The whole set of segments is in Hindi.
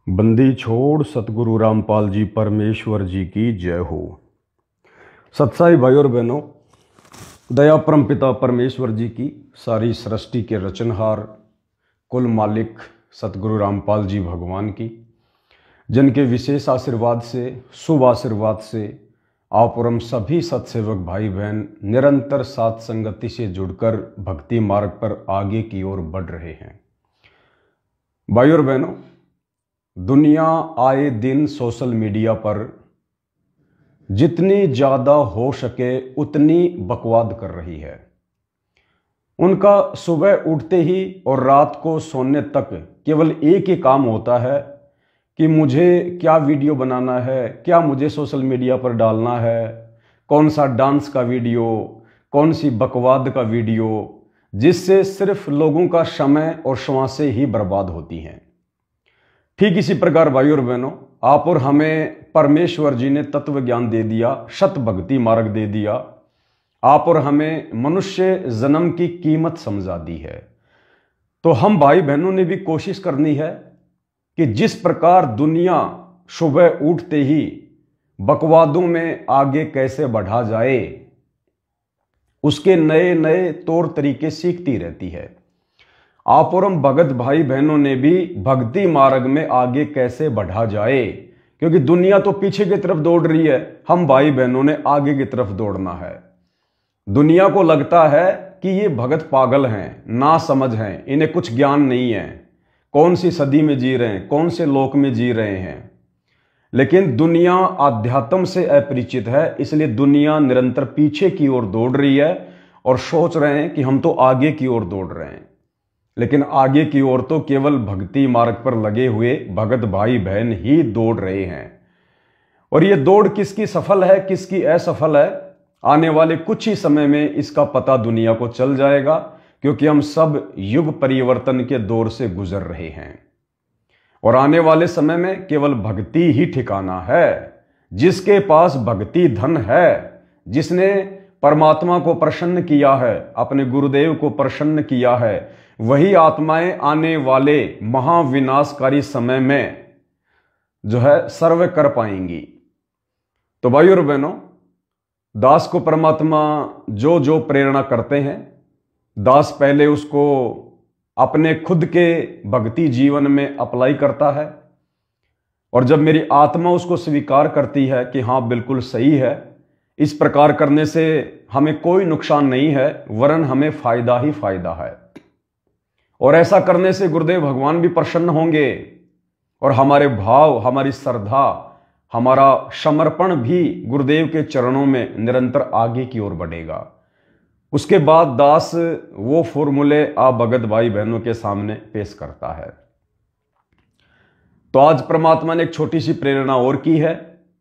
बंदी छोड़ सतगुरु रामपाल जी परमेश्वर जी की जय हो। सत्साई भाई और बहनों, दया परम पिता परमेश्वर जी की, सारी सृष्टि के रचनहार कुल मालिक सतगुरु रामपाल जी भगवान की, जिनके विशेष आशीर्वाद से, शुभ आशीर्वाद से आप और हम सभी सत्सेवक भाई बहन निरंतर साथ संगति से जुड़कर भक्ति मार्ग पर आगे की ओर बढ़ रहे हैं। भाई और बहनों, दुनिया आए दिन सोशल मीडिया पर जितनी ज़्यादा हो सके उतनी बकवाद कर रही है। उनका सुबह उठते ही और रात को सोने तक केवल एक ही काम होता है कि मुझे क्या वीडियो बनाना है, क्या मुझे सोशल मीडिया पर डालना है, कौन सा डांस का वीडियो, कौन सी बकवाद का वीडियो, जिससे सिर्फ लोगों का समय और श्वासें ही बर्बाद होती हैं। ठीक इसी प्रकार भाई और बहनों, आप और हमें परमेश्वर जी ने तत्व ज्ञान दे दिया, शत भक्ति मार्ग दे दिया, आप और हमें मनुष्य जन्म की कीमत समझा दी है। तो हम भाई बहनों ने भी कोशिश करनी है कि जिस प्रकार दुनिया सुबह उठते ही बकवादों में आगे कैसे बढ़ा जाए, उसके नए नए तौर तरीके सीखती रहती है। आप और हम भगत भाई बहनों ने भी भक्ति मार्ग में आगे कैसे बढ़ा जाए, क्योंकि दुनिया तो पीछे की तरफ दौड़ रही है, हम भाई बहनों ने आगे की तरफ दौड़ना है। दुनिया को लगता है कि ये भगत पागल हैं, ना समझ हैं, इन्हें कुछ ज्ञान नहीं है, कौन सी सदी में जी रहे हैं, कौन से लोक में जी रहे हैं। लेकिन दुनिया आध्यात्म से अपरिचित है, इसलिए दुनिया निरंतर पीछे की ओर दौड़ रही है और सोच रहे हैं कि हम तो आगे की ओर दौड़ रहे हैं। लेकिन आगे की ओर तो केवल भक्ति मार्ग पर लगे हुए भगत भाई बहन ही दौड़ रहे हैं। और ये दौड़ किसकी सफल है, किसकी असफल है, आने वाले कुछ ही समय में इसका पता दुनिया को चल जाएगा, क्योंकि हम सब युग परिवर्तन के दौर से गुजर रहे हैं। और आने वाले समय में केवल भक्ति ही ठिकाना है। जिसके पास भक्ति धन है, जिसने परमात्मा को प्रसन्न किया है, अपने गुरुदेव को प्रसन्न किया है, वही आत्माएं आने वाले महाविनाशकारी समय में जो है सर्व कर पाएंगी। तो भाई और बहनों, दास को परमात्मा जो जो प्रेरणा करते हैं, दास पहले उसको अपने खुद के भक्ति जीवन में अप्लाई करता है, और जब मेरी आत्मा उसको स्वीकार करती है कि हाँ बिल्कुल सही है, इस प्रकार करने से हमें कोई नुकसान नहीं है, वरन हमें फायदा ही फायदा है, और ऐसा करने से गुरुदेव भगवान भी प्रसन्न होंगे, और हमारे भाव, हमारी श्रद्धा, हमारा समर्पण भी गुरुदेव के चरणों में निरंतर आगे की ओर बढ़ेगा। उसके बाद दास वो फॉर्मूले आप भगत भाई बहनों के सामने पेश करता है। तो आज परमात्मा ने एक छोटी सी प्रेरणा और की है,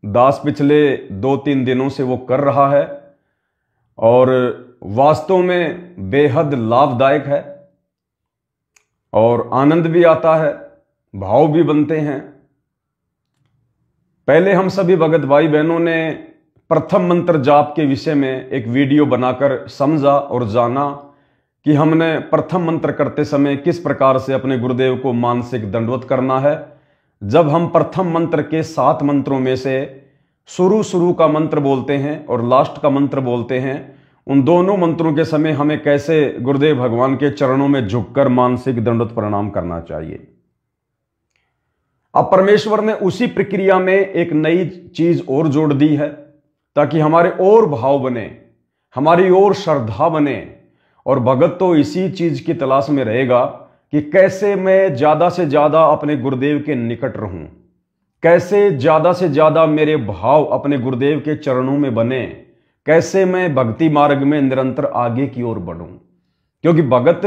दास पिछले 2-3 दिनों से वो कर रहा है, और वास्तव में बेहद लाभदायक है, और आनंद भी आता है, भाव भी बनते हैं। पहले हम सभी भगत भाई बहनों ने प्रथम मंत्र जाप के विषय में एक वीडियो बनाकर समझा और जाना कि हमने प्रथम मंत्र करते समय किस प्रकार से अपने गुरुदेव को मानसिक दंडवत करना है। जब हम प्रथम मंत्र के 7 मंत्रों में से शुरू का मंत्र बोलते हैं और लास्ट का मंत्र बोलते हैं, उन दोनों मंत्रों के समय हमें कैसे गुरुदेव भगवान के चरणों में झुककर मानसिक दंडवत प्रणाम करना चाहिए। अब परमेश्वर ने उसी प्रक्रिया में एक नई चीज और जोड़ दी है, ताकि हमारे और भाव बने, हमारी और श्रद्धा बने। और भगत तो इसी चीज की तलाश में रहेगा कि कैसे मैं ज्यादा से ज्यादा अपने गुरुदेव के निकट रहूं, कैसे ज्यादा से ज्यादा मेरे भाव अपने गुरुदेव के चरणों में बने, कैसे मैं भक्ति मार्ग में निरंतर आगे की ओर बढ़ूं। क्योंकि भगत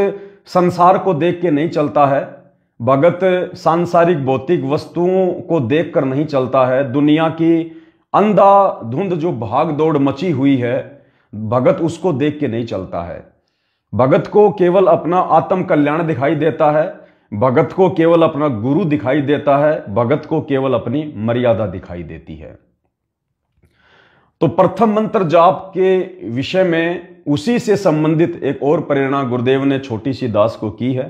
संसार को देख के नहीं चलता है, भगत सांसारिक भौतिक वस्तुओं को देखकर नहीं चलता है। दुनिया की अंधाधुंध जो भाग दौड़ मची हुई है, भगत उसको देख के नहीं चलता है। भगत को केवल अपना आत्म कल्याण दिखाई देता है, भगत को केवल अपना गुरु दिखाई देता है, भगत को केवल अपनी मर्यादा दिखाई देती है। तो प्रथम मंत्र जाप के विषय में उसी से संबंधित एक और प्रेरणा गुरुदेव ने छोटी सी दास को की है।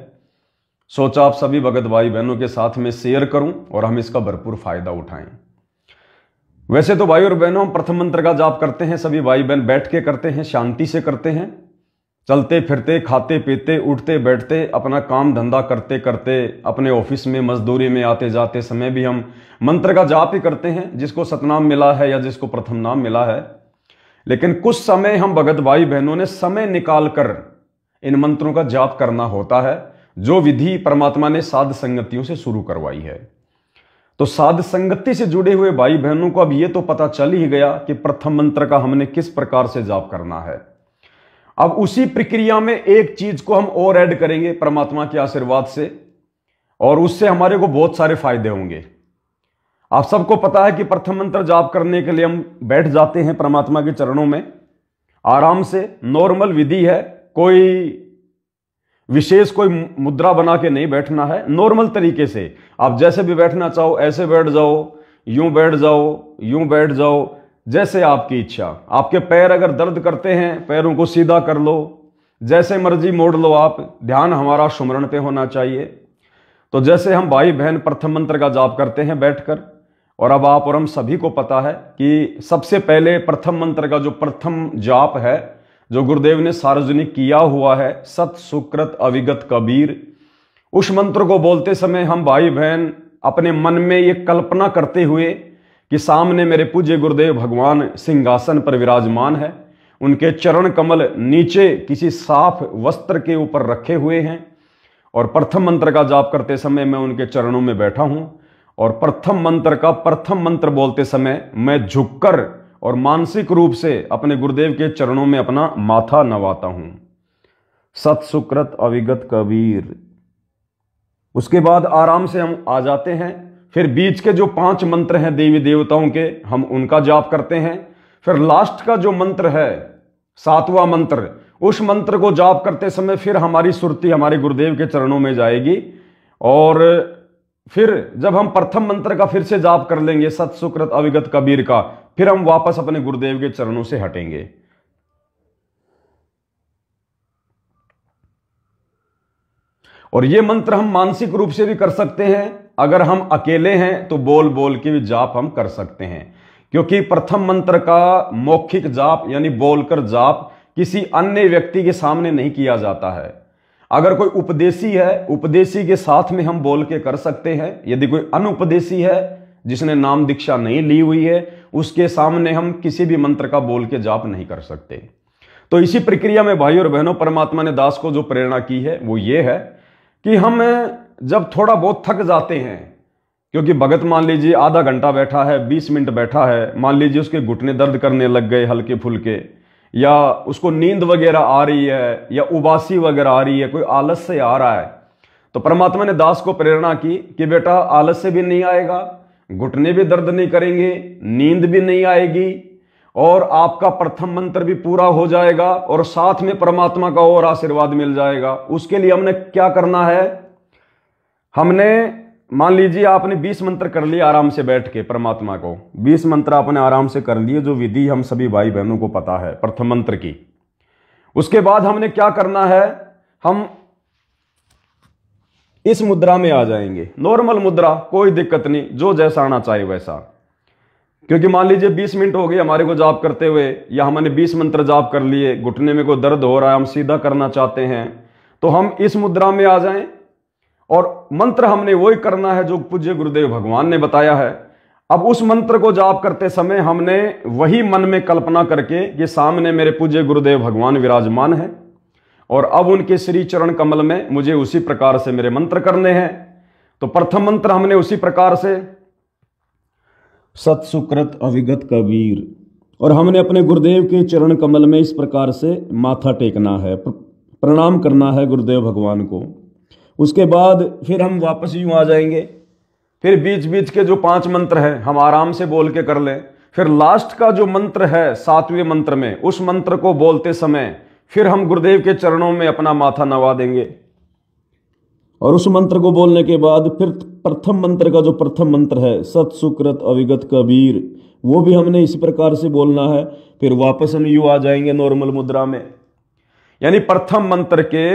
सोचा आप सभी भगत भाई बहनों के साथ में शेयर करूं और हम इसका भरपूर फायदा उठाएं। वैसे तो भाई और बहनों, हम प्रथम मंत्र का जाप करते हैं, सभी भाई बहन बैठ के करते हैं, शांति से करते हैं, चलते फिरते, खाते पीते, उठते बैठते, अपना काम धंधा करते करते, अपने ऑफिस में, मजदूरी में आते जाते समय भी हम मंत्र का जाप ही करते हैं, जिसको सतनाम मिला है या जिसको प्रथम नाम मिला है। लेकिन कुछ समय हम भगत भाई बहनों ने समय निकाल कर इन मंत्रों का जाप करना होता है, जो विधि परमात्मा ने साध संगतियों से शुरू करवाई है। तो साध संगति से जुड़े हुए भाई बहनों को अब ये तो पता चल ही गया कि प्रथम मंत्र का हमने किस प्रकार से जाप करना है। अब उसी प्रक्रिया में एक चीज को हम और ऐड करेंगे परमात्मा के आशीर्वाद से, और उससे हमारे को बहुत सारे फायदे होंगे। आप सबको पता है कि प्रथम मंत्र जाप करने के लिए हम बैठ जाते हैं परमात्मा के चरणों में आराम से, नॉर्मल विधि है, कोई विशेष कोई मुद्रा बना के नहीं बैठना है, नॉर्मल तरीके से आप जैसे भी बैठना चाहो ऐसे बैठ जाओ, यूं बैठ जाओ, यूं बैठ जाओ, जैसे आपकी इच्छा। आपके पैर अगर दर्द करते हैं, पैरों को सीधा कर लो, जैसे मर्जी मोड़ लो आप, ध्यान हमारा सुमरण पे होना चाहिए। तो जैसे हम भाई बहन प्रथम मंत्र का जाप करते हैं बैठकर, और अब आप और हम सभी को पता है कि सबसे पहले प्रथम मंत्र का जो प्रथम जाप है, जो गुरुदेव ने सार्वजनिक किया हुआ है, सत सुकृत अविगत कबीर, उस मंत्र को बोलते समय हम भाई बहन अपने मन में ये कल्पना करते हुए कि सामने मेरे पूज्य गुरुदेव भगवान सिंहासन पर विराजमान है, उनके चरण कमल नीचे किसी साफ वस्त्र के ऊपर रखे हुए हैं, और प्रथम मंत्र का जाप करते समय मैं उनके चरणों में बैठा हूं, और प्रथम मंत्र का प्रथम मंत्र बोलते समय मैं झुककर और मानसिक रूप से अपने गुरुदेव के चरणों में अपना माथा नवाता हूं, सत सुकृत अविगत कबीर। उसके बाद आराम से हम आ जाते हैं, फिर बीच के जो 5 मंत्र हैं देवी देवताओं के, हम उनका जाप करते हैं। फिर लास्ट का जो मंत्र है 7वां मंत्र, उस मंत्र को जाप करते समय फिर हमारी सुरती हमारे गुरुदेव के चरणों में जाएगी, और फिर जब हम प्रथम मंत्र का फिर से जाप कर लेंगे सत सुकृत अविगत कबीर का, फिर हम वापस अपने गुरुदेव के चरणों से हटेंगे। और ये मंत्र हम मानसिक रूप से भी कर सकते हैं, अगर हम अकेले हैं तो बोल बोल के भी जाप हम कर सकते हैं, क्योंकि प्रथम मंत्र का मौखिक जाप यानी बोलकर जाप किसी अन्य व्यक्ति के सामने नहीं किया जाता है। अगर कोई उपदेशी है, उपदेशी के साथ में हम बोल के कर सकते हैं। यदि कोई अनुपदेशी है जिसने नाम दीक्षा नहीं ली हुई है, उसके सामने हम किसी भी मंत्र का बोल के जाप नहीं कर सकते। तो इसी प्रक्रिया में भाई और बहनों, परमात्मा ने दास को जो प्रेरणा की है वो ये है कि हम जब थोड़ा बहुत थक जाते हैं, क्योंकि भगत मान लीजिए आधा घंटा बैठा है, 20 मिनट बैठा है, मान लीजिए उसके घुटने दर्द करने लग गए हल्के फुल्के, या उसको नींद वगैरह आ रही है, या उबासी वगैरह आ रही है, कोई आलस से आ रहा है, तो परमात्मा ने दास को प्रेरणा की कि बेटा आलस से भी नहीं आएगा, घुटने भी दर्द नहीं करेंगे, नींद भी नहीं आएगी, और आपका प्रथम मंत्र भी पूरा हो जाएगा, और साथ में परमात्मा का और आशीर्वाद मिल जाएगा। उसके लिए हमने क्या करना है, हमने मान लीजिए आपने 20 मंत्र कर लिए आराम से बैठ के, परमात्मा को 20 मंत्र आपने आराम से कर लिए, जो विधि हम सभी भाई बहनों को पता है प्रथम मंत्र की। उसके बाद हमने क्या करना है, हम इस मुद्रा में आ जाएंगे, नॉर्मल मुद्रा, कोई दिक्कत नहीं, जो जैसा आना चाहिए वैसा। क्योंकि मान लीजिए 20 मिनट हो गए हमारे को जाप करते हुए, या हमने 20 मंत्र जाप कर लिए, घुटने में कोई दर्द हो रहा है, हम सीधा करना चाहते हैं, तो हम इस मुद्रा में आ जाएं, और मंत्र हमने वही करना है जो पूज्य गुरुदेव भगवान ने बताया है। अब उस मंत्र को जाप करते समय हमने वही मन में कल्पना करके कि सामने मेरे पूज्य गुरुदेव भगवान विराजमान है, और अब उनके श्री चरण कमल में मुझे उसी प्रकार से मेरे मंत्र करने हैं। तो प्रथम मंत्र हमने उसी प्रकार से सत सुकृत अविगत कबीर, और हमने अपने गुरुदेव के चरण कमल में इस प्रकार से माथा टेकना है, प्रणाम करना है गुरुदेव भगवान को। उसके बाद फिर हम वापस यूं आ जाएंगे, फिर बीच बीच के जो 5 मंत्र हैं हम आराम से बोल के कर लें। फिर लास्ट का जो मंत्र है 7वें मंत्र में, उस मंत्र को बोलते समय फिर हम गुरुदेव के चरणों में अपना माथा नवा देंगे, और उस मंत्र को बोलने के बाद फिर प्रथम मंत्र का जो प्रथम मंत्र है सत सुकृत अविगत कबीर, वो भी हमने इसी प्रकार से बोलना है। फिर वापस हम यूं आ जाएंगे नॉर्मल मुद्रा में। यानी प्रथम मंत्र के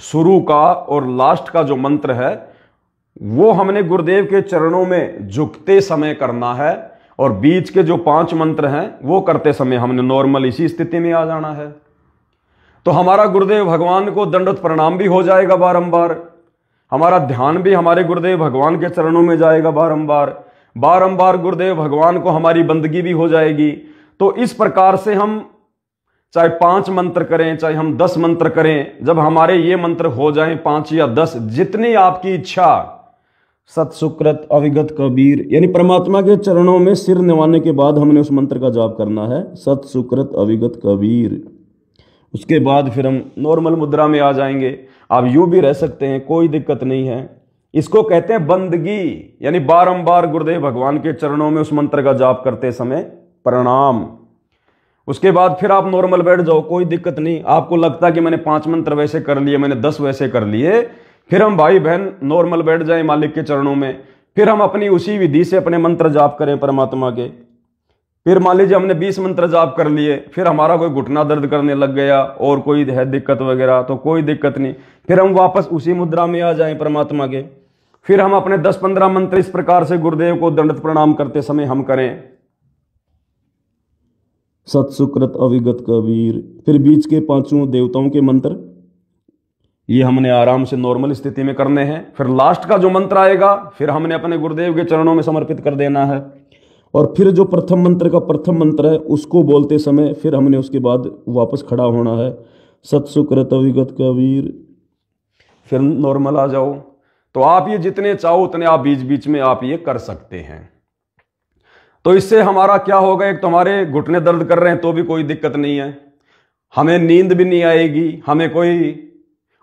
शुरू का और लास्ट का जो मंत्र है वो हमने गुरुदेव के चरणों में झुकते समय करना है, और बीच के जो 5 मंत्र हैं वो करते समय हमने नॉर्मल इसी स्थिति में आ जाना है। तो हमारा गुरुदेव भगवान को दंडवत प्रणाम भी हो जाएगा बारंबार, हमारा ध्यान भी हमारे गुरुदेव भगवान के चरणों में जाएगा बारंबार, बारंबार गुरुदेव भगवान को हमारी बंदगी भी हो जाएगी। तो इस प्रकार से हम चाहे 5 मंत्र करें, चाहे हम 10 मंत्र करें, जब हमारे ये मंत्र हो जाएं 5 या 10, जितनी आपकी इच्छा, सत सुकृत अविगत कबीर, यानी परमात्मा के चरणों में सिर निवाने के बाद हमने उस मंत्र का जाप करना है, सत सुकृत अविगत कबीर। उसके बाद फिर हम नॉर्मल मुद्रा में आ जाएंगे। आप यूं भी रह सकते हैं, कोई दिक्कत नहीं है। इसको कहते हैं बंदगी, यानी बारंबार गुरुदेव भगवान के चरणों में उस मंत्र का जाप करते समय प्रणाम। उसके बाद फिर आप नॉर्मल बैठ जाओ, कोई दिक्कत नहीं। आपको लगता है कि मैंने 5 मंत्र वैसे कर लिए, मैंने 10 वैसे कर लिए, फिर हम भाई बहन नॉर्मल बैठ जाएं मालिक के चरणों में। फिर हम अपनी उसी विधि से अपने मंत्र जाप करें परमात्मा के। फिर मान लीजिए हमने 20 मंत्र जाप कर लिए, फिर हमारा कोई घुटना दर्द करने लग गया और कोई है दिक्कत वगैरह, तो कोई दिक्कत नहीं, फिर हम वापस उसी मुद्रा में आ जाएं परमात्मा के। फिर हम अपने 10-15 मंत्र इस प्रकार से गुरुदेव को दंडवत प्रणाम करते समय हम करें, सत सुकृत अविगत कबीर। फिर बीच के 5 देवताओं के मंत्र ये हमने आराम से नॉर्मल स्थिति में करने हैं। फिर लास्ट का जो मंत्र आएगा फिर हमने अपने गुरुदेव के चरणों में समर्पित कर देना है। और फिर जो प्रथम मंत्र का प्रथम मंत्र है उसको बोलते समय फिर हमने उसके बाद वापस खड़ा होना है, सत सुकृत अविगत कबीर। फिर नॉर्मल आ जाओ। तो आप ये जितने चाहो उतने आप बीच बीच में आप ये कर सकते हैं। तो इससे हमारा क्या होगा, एक तो हमारे घुटने दर्द कर रहे हैं तो भी कोई दिक्कत नहीं है, हमें नींद भी नहीं आएगी, हमें कोई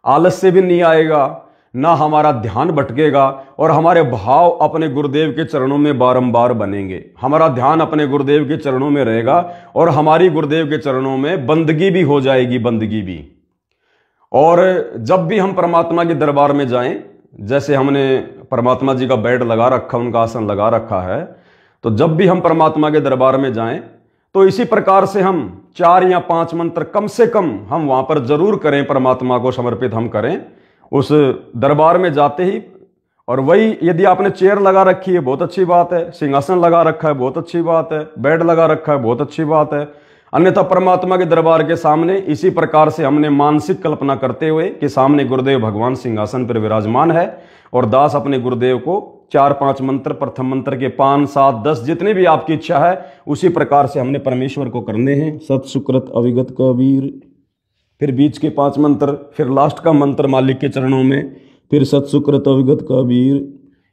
आलस्य भी नहीं आएगा, ना हमारा ध्यान भटकेगा, और हमारे भाव अपने गुरुदेव के चरणों में बारंबार बनेंगे। हमारा ध्यान अपने गुरुदेव के चरणों में रहेगा और हमारी गुरुदेव के चरणों में बंदगी भी हो जाएगी, बंदगी भी। और जब भी हम परमात्मा के दरबार में जाएं, जैसे हमने परमात्मा जी का बेड लगा रखा, उनका आसन लगा रखा है, तो जब भी हम परमात्मा के दरबार में जाएं तो इसी प्रकार से हम 4 या 5 मंत्र कम से कम हम वहां पर जरूर करें, परमात्मा को समर्पित हम करें उस दरबार में जाते ही। और वही यदि आपने चेयर लगा रखी है बहुत अच्छी बात है, सिंहासन लगा रखा है बहुत अच्छी बात है, बेड लगा रखा है बहुत अच्छी बात है। अन्यथा परमात्मा के दरबार के सामने इसी प्रकार से हमने मानसिक कल्पना करते हुए कि सामने गुरुदेव भगवान सिंहासन पर विराजमान है और दास अपने गुरुदेव को 4-5 मंत्र, प्रथम मंत्र के 5, 7, 10 जितनी भी आपकी इच्छा है उसी प्रकार से हमने परमेश्वर को करने हैं, सत सुकृत अविगत कबीर। फिर बीच के 5 मंत्र, फिर लास्ट का मंत्र मालिक के चरणों में, फिर सत सुकृत अविगत कबीर।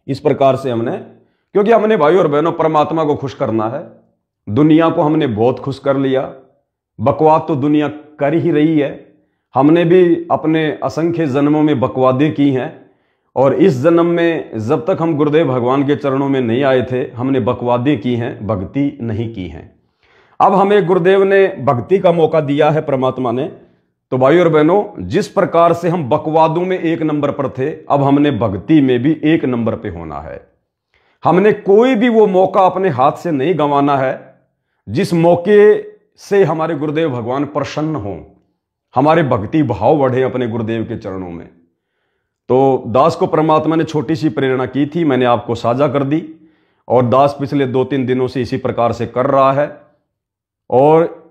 इस प्रकार से हमने, क्योंकि हमने भाई और बहनों परमात्मा को खुश करना है। दुनिया को हमने बहुत खुश कर लिया, बकवाद तो दुनिया कर ही रही है, हमने भी अपने असंख्य जन्मों में बकवादें की हैं, और इस जन्म में जब तक हम गुरुदेव भगवान के चरणों में नहीं आए थे हमने बकवादें की हैं, भक्ति नहीं की हैं। अब हमें गुरुदेव ने भक्ति का मौका दिया है परमात्मा ने, तो भाई और बहनों जिस प्रकार से हम बकवादों में 1 नंबर पर थे, अब हमने भक्ति में भी 1 नंबर पे होना है। हमने कोई भी वो मौका अपने हाथ से नहीं गंवाना है जिस मौके से हमारे गुरुदेव भगवान प्रसन्न हों, हमारे भक्ति भाव बढ़े अपने गुरुदेव के चरणों में। तो दास को परमात्मा ने छोटी सी प्रेरणा की थी, मैंने आपको साझा कर दी, और दास पिछले 2-3 दिनों से इसी प्रकार से कर रहा है। और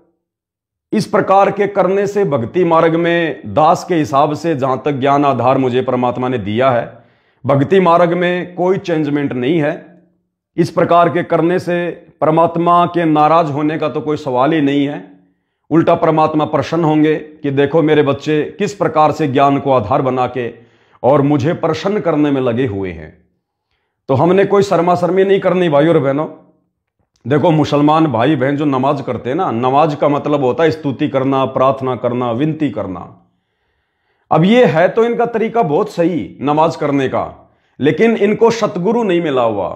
इस प्रकार के करने से भक्ति मार्ग में दास के हिसाब से जहां तक ज्ञान आधार मुझे परमात्मा ने दिया है, भक्ति मार्ग में कोई चेंजमेंट नहीं है। इस प्रकार के करने से परमात्मा के नाराज होने का तो कोई सवाल ही नहीं है, उल्टा परमात्मा प्रसन्न होंगे कि देखो मेरे बच्चे किस प्रकार से ज्ञान को आधार बना के और मुझे प्रसन्न करने में लगे हुए हैं। तो हमने कोई शर्मा शर्मी नहीं करनी भाई और बहनों। देखो मुसलमान भाई बहन जो नमाज करते हैं ना, नमाज का मतलब होता है स्तुति करना, प्रार्थना करना, विनती करना। अब ये है तो इनका तरीका बहुत सही नमाज करने का, लेकिन इनको सतगुरु नहीं मिला हुआ,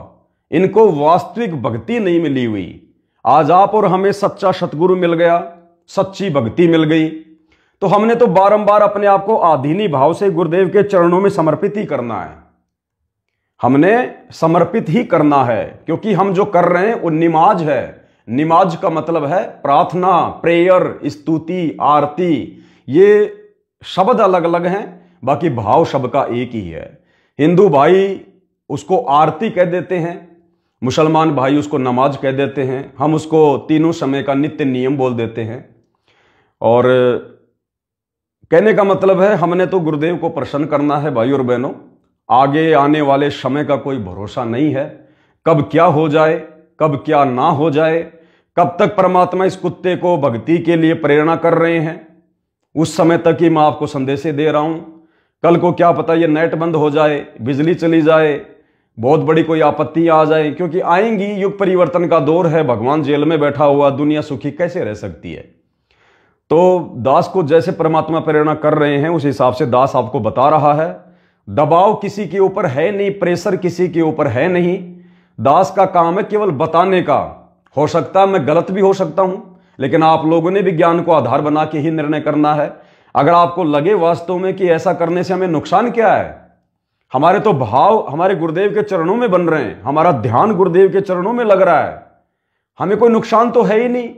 इनको वास्तविक भक्ति नहीं मिली हुई। आज आप और हमें सच्चा सतगुरु मिल गया, सच्ची भक्ति मिल गई, तो हमने तो बारंबार अपने आप को आधीनी भाव से गुरुदेव के चरणों में समर्पित ही करना है। हमने समर्पित ही करना है, क्योंकि हम जो कर रहे हैं वो निमाज है। निमाज का मतलब है प्रार्थना, प्रेयर, स्तुति, आरती। ये शब्द अलग अलग हैं, बाकी भाव सबका एक ही है। हिंदू भाई उसको आरती कह देते हैं, मुसलमान भाई उसको नमाज कह देते हैं, हम उसको तीनों समय का नित्य नियम बोल देते हैं। और कहने का मतलब है हमने तो गुरुदेव को प्रसन्न करना है भाई और बहनों। आगे आने वाले समय का कोई भरोसा नहीं है, कब क्या हो जाए, कब क्या ना हो जाए, कब तक परमात्मा इस कुत्ते को भक्ति के लिए प्रेरणा कर रहे हैं, उस समय तक ही मैं आपको संदेशे दे रहा हूं। कल को क्या पता ये नेट बंद हो जाए, बिजली चली जाए, बहुत बड़ी कोई आपत्ति आ जाए, क्योंकि आएंगी। युग परिवर्तन का दौर है, भगवान जेल में बैठा हुआ, दुनिया सुखी कैसे रह सकती है। तो दास को जैसे परमात्मा प्रेरणा कर रहे हैं उस हिसाब से दास आपको बता रहा है। दबाव किसी के ऊपर है नहीं, प्रेशर किसी के ऊपर है नहीं। दास का काम है केवल बताने का। हो सकता है मैं गलत भी हो सकता हूं, लेकिन आप लोगों ने भी ज्ञान को आधार बना के ही निर्णय करना है। अगर आपको लगे वास्तव में कि ऐसा करने से हमें नुकसान क्या है, हमारे तो भाव हमारे गुरुदेव के चरणों में बन रहे हैं, हमारा ध्यान गुरुदेव के चरणों में लग रहा है, हमें कोई नुकसान तो है ही नहीं।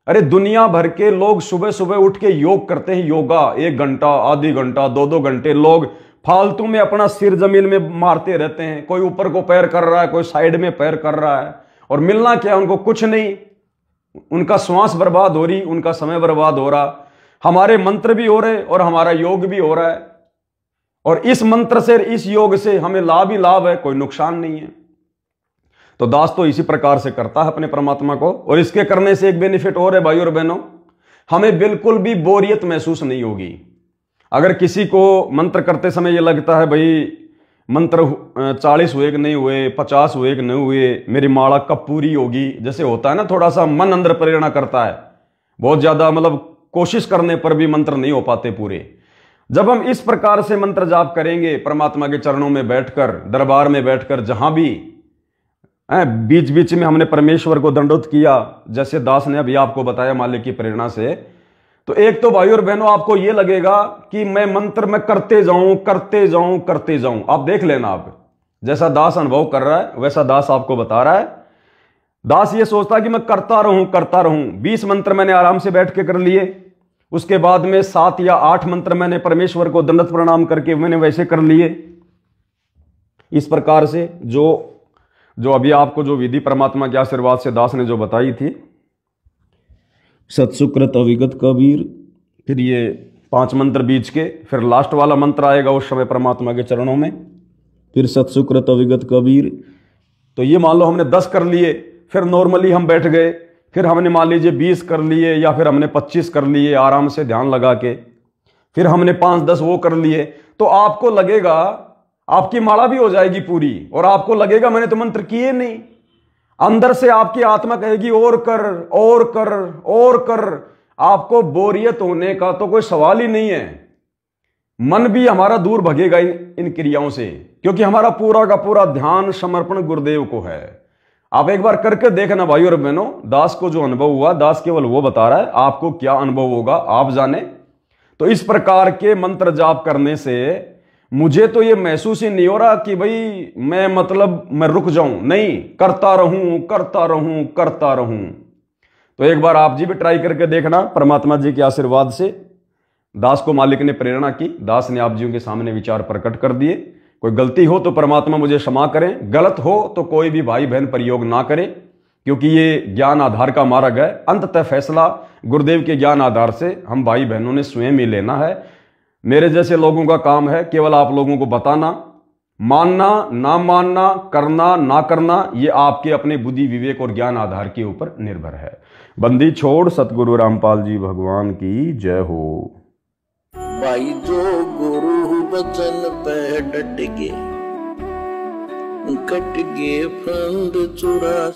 अरे दुनिया भर के लोग सुबह सुबह उठ के योग करते हैं, योगा 1 घंटा, आधी घंटा, 2-2 घंटे लोग फालतू में अपना सिर जमीन में मारते रहते हैं। कोई ऊपर को पैर कर रहा है, कोई साइड में पैर कर रहा है, और मिलना क्या उनको, कुछ नहीं। उनका श्वास बर्बाद हो रही, उनका समय बर्बाद हो रहा। हमारे मंत्र भी हो रहे और हमारा योग भी हो रहा है, और इस मंत्र से इस योग से हमें लाभ ही लाभ है, कोई नुकसान नहीं है। तो दास तो इसी प्रकार से करता है अपने परमात्मा को। और इसके करने से एक बेनिफिट और है भाई और बहनों, हमें बिल्कुल भी बोरियत महसूस नहीं होगी। अगर किसी को मंत्र करते समय यह लगता है भाई मंत्र 40 हुए कि नहीं हुए, 50 हुए कि नहीं हुए, मेरी माला कब पूरी होगी, जैसे होता है ना, थोड़ा सा मन अंदर प्रेरणा करता है, बहुत ज्यादा मतलब कोशिश करने पर भी मंत्र नहीं हो पाते पूरे। जब हम इस प्रकार से मंत्र जाप करेंगे परमात्मा के चरणों में बैठकर, दरबार में बैठकर, जहां भी बीच बीच में हमने परमेश्वर को दंडोत किया, जैसे दास ने अभी आपको बताया मालिक की प्रेरणा से, तो एक तो भाई और बहनों आपको यह लगेगा कि मैं मंत्र में करते जाऊं करते जाऊं करते जाऊं। आप देख लेना, आप जैसा दास अनुभव कर रहा है वैसा दास आपको बता रहा है। दास ये सोचता है कि मैं करता रहूं करता रहूं। 20 मंत्र मैंने आराम से बैठ के कर लिए, उसके बाद में 7 या 8 मंत्र मैंने परमेश्वर को दंडवत प्रणाम करके मैंने वैसे कर लिए। इस प्रकार से जो अभी आपको जो विधि परमात्मा के आशीर्वाद से दास ने जो बताई थी, सत्सुकृत अविगत कबीर, फिर ये 5 मंत्र बीच के, फिर लास्ट वाला मंत्र आएगा उस समय परमात्मा के चरणों में, फिर सत्सुकृत अविगत कबीर। तो ये मान लो हमने 10 कर लिए, फिर नॉर्मली हम बैठ गए, फिर हमने मान लीजिए 20 कर लिए, या फिर हमने 25 कर लिए आराम से ध्यान लगा के, फिर हमने 5-10 वो कर लिए, तो आपको लगेगा आपकी माला भी हो जाएगी पूरी, और आपको लगेगा मैंने तो मंत्र किए नहीं। अंदर से आपकी आत्मा कहेगी और कर और कर और कर। आपको बोरियत होने का तो कोई सवाल ही नहीं है। मन भी हमारा दूर भगेगा इन क्रियाओं से, क्योंकि हमारा पूरा का पूरा ध्यान समर्पण गुरुदेव को है। आप एक बार करके देखना भाई और बहनों, दास को जो अनुभव हुआ, दास केवल वो बता रहा है, आपको क्या अनुभव होगा आप जाने। तो इस प्रकार के मंत्र जाप करने से मुझे तो ये महसूस ही नहीं हो रहा कि भाई मैं रुक जाऊं, नहीं, करता रहूं करता रहूं करता रहूं। तो एक बार आप जी भी ट्राई करके देखना, परमात्मा जी के आशीर्वाद से दास को मालिक ने प्रेरणा की, दास ने आप जी के सामने विचार प्रकट कर दिए। कोई गलती हो तो परमात्मा मुझे क्षमा करें, गलत हो तो कोई भी भाई बहन प्रयोग ना करे, क्योंकि ये ज्ञान आधार का मार्ग है। अंततः फैसला गुरुदेव के ज्ञान आधार से हम भाई बहनों ने स्वयं ही लेना है। मेरे जैसे लोगों का काम है केवल आप लोगों को बताना, मानना ना मानना, करना ना करना, ये आपके अपने बुद्धि विवेक और ज्ञान आधार के ऊपर निर्भर है। बंदी छोड़ सतगुरु रामपाल जी भगवान की जय हो। भाई जो गुरु बचन पे डट के कट गए फंद चुरा